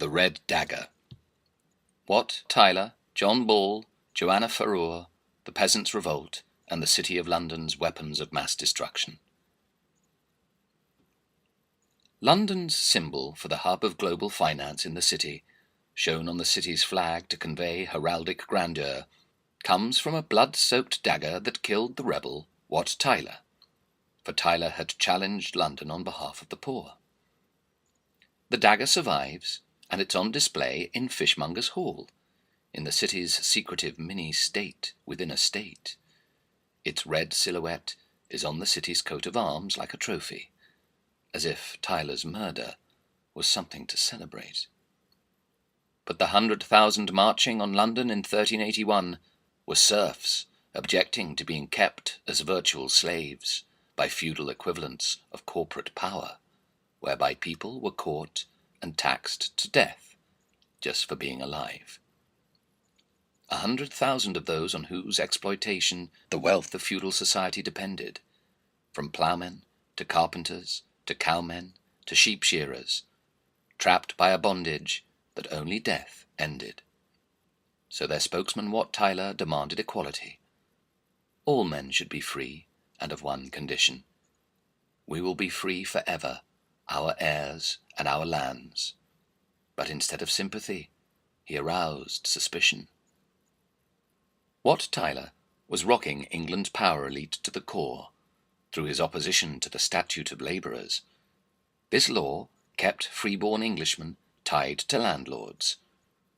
The Red Dagger. Wat Tyler, John Ball, Joanna Farrour, the Peasants' Revolt, and the City of London's weapons of mass destruction. London's symbol for the hub of global finance in the city, shown on the city's flag to convey heraldic grandeur, comes from a blood-soaked dagger that killed the rebel Wat Tyler, for Tyler had challenged London on behalf of the poor. The dagger survives, and it's on display in Fishmonger's Hall, in the city's secretive mini-state within a state. Its red silhouette is on the city's coat of arms like a trophy, as if Tyler's murder was something to celebrate. But the 100,000 marching on London in 1381 were serfs objecting to being kept as virtual slaves by feudal equivalents of corporate power, whereby people were caught and taxed to death just for being alive. 100,000 of those on whose exploitation the wealth of feudal society depended, from ploughmen to carpenters to cowmen to sheep shearers, trapped by a bondage that only death ended. So their spokesman Wat Tyler demanded equality. All men should be free, and of one condition. We will be free forever, our heirs and our lands. But instead of sympathy, he aroused suspicion. Wat Tyler was rocking England's power elite to the core, through his opposition to the Statute of Labourers. This law kept freeborn Englishmen tied to landlords,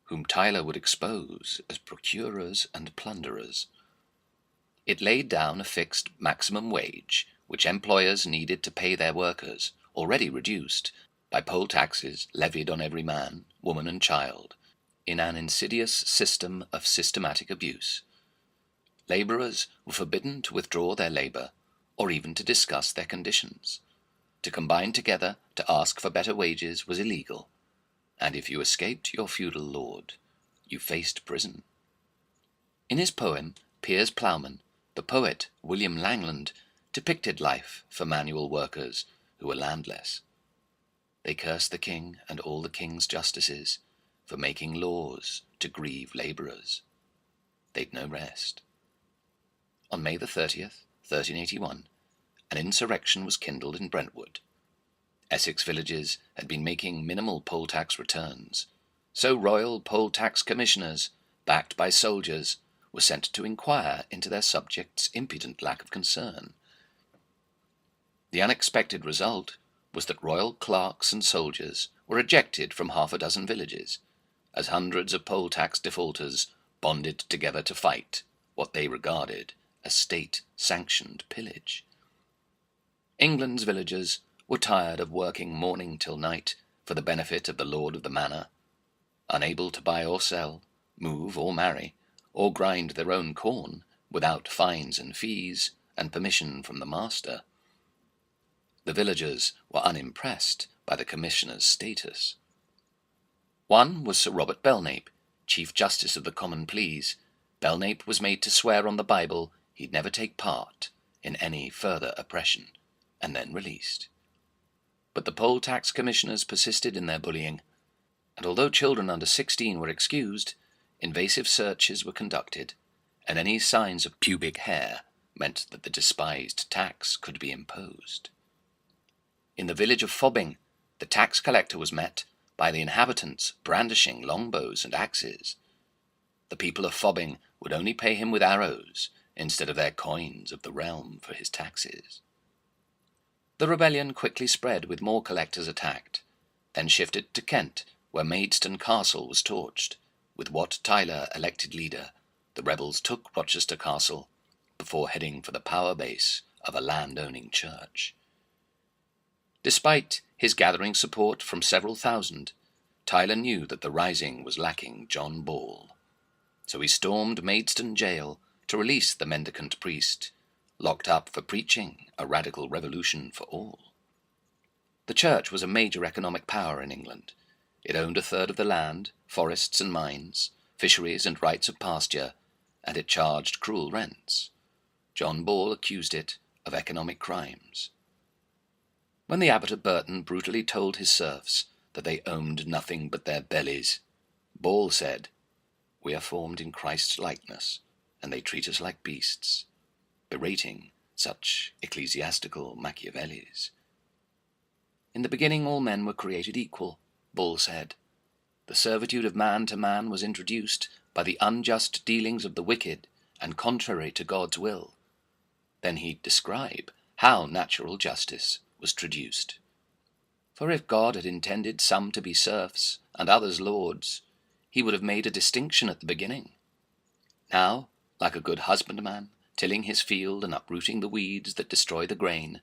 whom Tyler would expose as procurers and plunderers. It laid down a fixed maximum wage which employers needed to pay their workers, already reduced by poll taxes levied on every man, woman and child, in an insidious system of systematic abuse. Labourers were forbidden to withdraw their labour, or even to discuss their conditions. To combine together to ask for better wages was illegal, and if you escaped your feudal lord, you faced prison. In his poem, Piers Plowman, the poet William Langland depicted life for manual workers who were landless. They cursed the king and all the king's justices for making laws to grieve labourers. They'd no rest. On May the 30th, 1381, an insurrection was kindled in Brentwood. Essex villages had been making minimal poll tax returns, so royal poll tax commissioners, backed by soldiers, were sent to inquire into their subjects' impudent lack of concern. The unexpected result was that royal clerks and soldiers were ejected from half a dozen villages, as hundreds of poll tax defaulters bonded together to fight what they regarded as state-sanctioned pillage. England's villagers were tired of working morning till night for the benefit of the lord of the manor, unable to buy or sell, move or marry, or grind their own corn without fines and fees and permission from the master. The villagers were unimpressed by the commissioner's status. One was Sir Robert Belknap, Chief Justice of the Common Pleas. Belknap was made to swear on the Bible he'd never take part in any further oppression, and then released. But the poll tax commissioners persisted in their bullying, and although children under 16 were excused, invasive searches were conducted, and any signs of pubic hair meant that the despised tax could be imposed. In the village of Fobbing, the tax collector was met by the inhabitants brandishing longbows and axes. The people of Fobbing would only pay him with arrows instead of their coins of the realm for his taxes. The rebellion quickly spread with more collectors attacked, then shifted to Kent, where Maidstone Castle was torched. With Wat Tyler elected leader, the rebels took Rochester Castle before heading for the power base of a land-owning church. Despite his gathering support from several thousand, Tyler knew that the rising was lacking John Ball. So he stormed Maidstone jail to release the mendicant priest, locked up for preaching a radical revolution for all. The church was a major economic power in England. It owned a third of the land, forests and mines, fisheries and rights of pasture, and it charged cruel rents. John Ball accused it of economic crimes. When the abbot of Burton brutally told his serfs that they owned nothing but their bellies. Ball said, "We are formed in Christ's likeness, and they treat us like beasts," berating such ecclesiastical Machiavellis. In the beginning all men were created equal, Ball said. The servitude of man to man was introduced by the unjust dealings of the wicked and contrary to God's will. Then he'd describe how natural justice was traduced. For if God had intended some to be serfs and others lords, he would have made a distinction at the beginning. Now, like a good husbandman, tilling his field and uprooting the weeds that destroy the grain,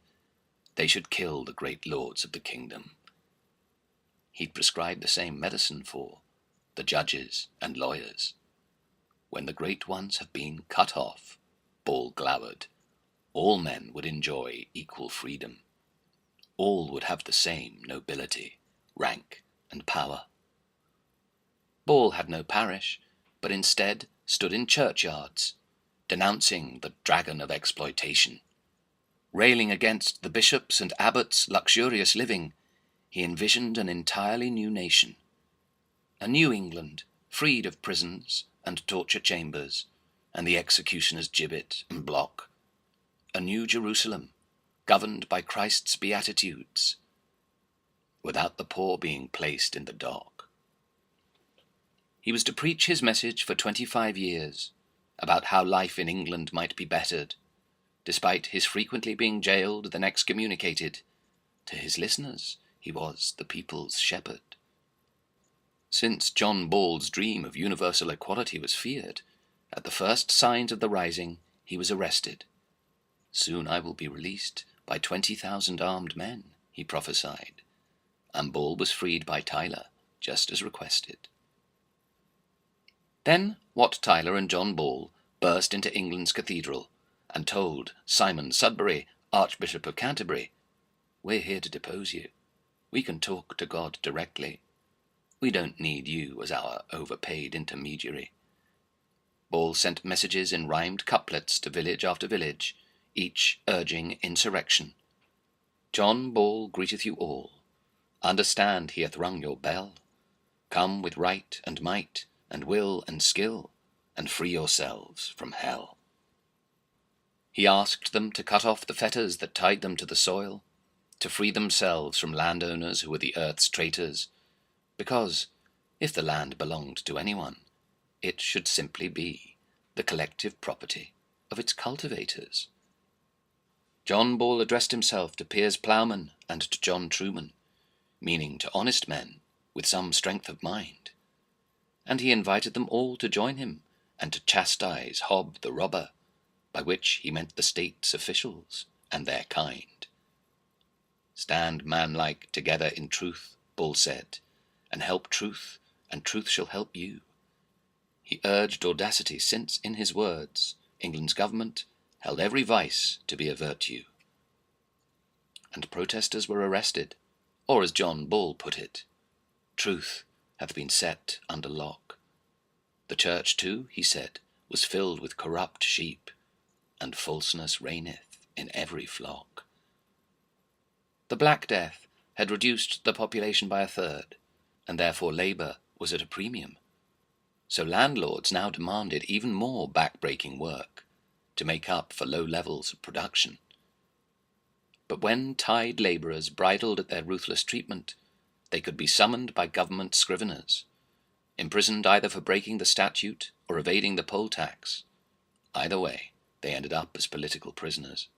they should kill the great lords of the kingdom. He'd prescribe the same medicine for the judges and lawyers. When the great ones have been cut off, Ball glowered, all men would enjoy equal freedom. All would have the same nobility, rank, and power. Ball had no parish, but instead stood in churchyards, denouncing the dragon of exploitation. Railing against the bishops' and abbots' luxurious living, he envisioned an entirely new nation. A New England, freed of prisons and torture chambers, and the executioner's gibbet and block. A New Jerusalem, governed by Christ's beatitudes, without the poor being placed in the dock. He was to preach his message for 25 years, about how life in England might be bettered, despite his frequently being jailed, then excommunicated. To his listeners, he was the people's shepherd. Since John Ball's dream of universal equality was feared, at the first signs of the rising, he was arrested. "Soon I will be released by 20,000 armed men," he prophesied, and Ball was freed by Tyler, just as requested. Then Wat Tyler and John Ball burst into England's cathedral and told Simon Sudbury, Archbishop of Canterbury, "We're here to depose you. We can talk to God directly. We don't need you as our overpaid intermediary." Ball sent messages in rhymed couplets to village after village, each urging insurrection. "John Ball greeteth you all. Understand he hath rung your bell. Come with right and might, and will and skill, and free yourselves from hell." He asked them to cut off the fetters that tied them to the soil, to free themselves from landowners who were the earth's traitors, because, if the land belonged to anyone, it should simply be the collective property of its cultivators. John Ball addressed himself to Piers Plowman and to John Truman, meaning to honest men with some strength of mind, and he invited them all to join him and to chastise Hob the robber, by which he meant the state's officials and their kind. "Stand manlike together in truth," Ball said, "and help truth, and truth shall help you." He urged audacity, since, in his words, England's government held every vice to be a virtue. And protesters were arrested, or as John Ball put it, "Truth hath been set under lock." The church too, he said, was filled with corrupt sheep, and falseness reigneth in every flock. The Black Death had reduced the population by a third, and therefore labour was at a premium. So landlords now demanded even more back-breaking work to make up for low levels of production. But when tied labourers bridled at their ruthless treatment, they could be summoned by government scriveners, imprisoned either for breaking the statute or evading the poll tax. Either way, they ended up as political prisoners.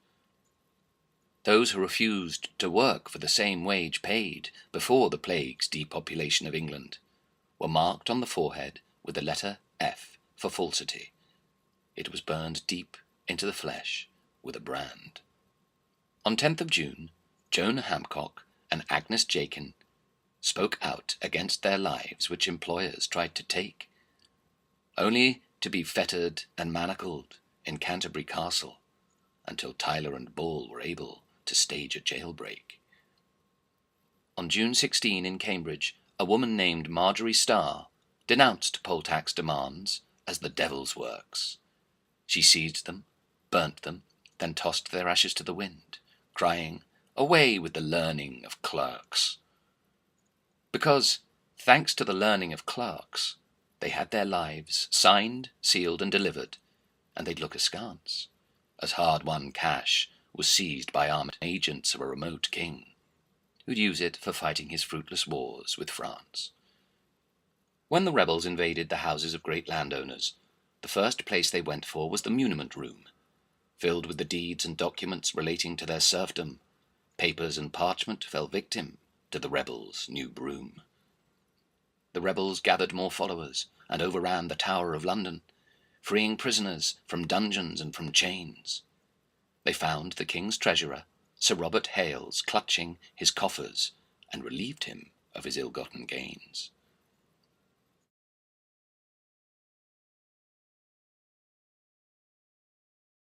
Those who refused to work for the same wage paid before the plague's depopulation of England were marked on the forehead with the letter F for falsity. It was burned deep into the flesh with a brand. On 10th of June, Joan Hancock and Agnes Jakin spoke out against their lives which employers tried to take, only to be fettered and manacled in Canterbury Castle until Tyler and Ball were able to stage a jailbreak. On June 16 in Cambridge, a woman named Marjorie Starr denounced poll tax demands as the devil's works. She seized them, burnt them, then tossed their ashes to the wind, crying, "Away with the learning of clerks." because, thanks to the learning of clerks, they had their lives signed, sealed, and delivered, and they'd look askance, as hard-won cash was seized by armed agents of a remote king, who'd use it for fighting his fruitless wars with France. When the rebels invaded the houses of great landowners, the first place they went for was the muniment room, filled with the deeds and documents relating to their serfdom. Papers and parchment fell victim to the rebels' new broom. The rebels gathered more followers and overran the Tower of London, freeing prisoners from dungeons and from chains. They found the king's treasurer, Sir Robert Hales, clutching his coffers, and relieved him of his ill-gotten gains.